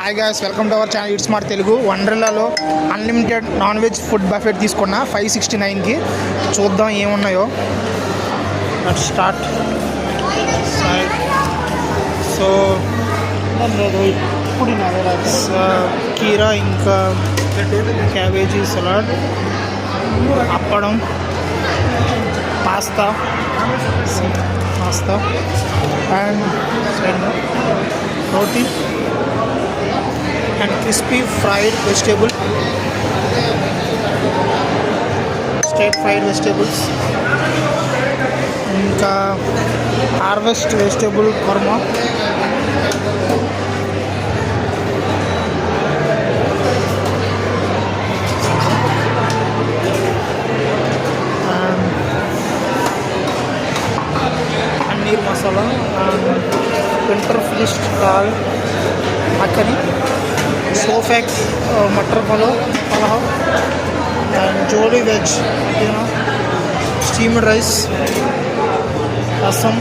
Hi guys, welcome to our channel it's smart Telugu. వండర్లాలో unlimited non veg food buffet తీసుకున్నా 569కి. చూద్దాం ఏమున్నాయో. స్టార్ట్. సో కీరా, ఇంకా cabbage salad, appadam, pasta and roti and crispy fried vegetable, stir fried vegetables, ఇంకా harvest vegetable kurma, paneer masala, winter fish dal makhani, सोफेक matar pulao and jolly veg, steamed rice, rasam,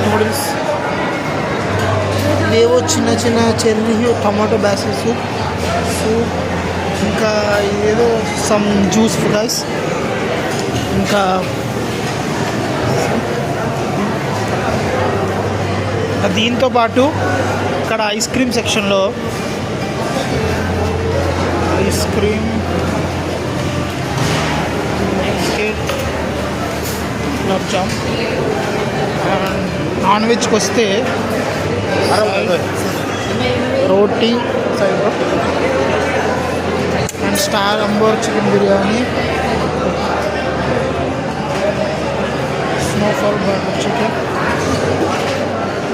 noodles, లేవో చిన్న చిన్న చెర్రీ టమాటో బాసిల్ సూప్, ఇంకా ఏదో సమ్ జ్యూస్ గైస్. ఇంకా దీంతో పాటు ఇక్కడ ఐస్ క్రీమ్ సెక్షన్లో ఐస్ క్రీమ్, కేక్, గులాబ్ జామ్. నాన్ వెజ్కి వస్తే roti and star Ambur chicken biryani, snowfall burger chicken,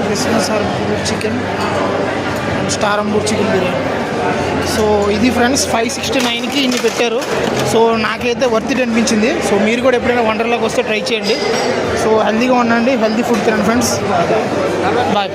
Christmas హర్బూర్ chicken and star Ambur chicken biryani. So ఇది ఫ్రెండ్స్ 569కి ఇన్ని పెట్టారు. సో నాకైతే వర్త్ ఇట్ అనిపించింది. సో మీరు కూడా ఎప్పుడైనా వండర్లాకి వస్తే ట్రై చేయండి. సో హెల్తీగా ఉండండి, హెల్తీ ఫుడ్ తినండి ఫ్రెండ్స్. బాయ్.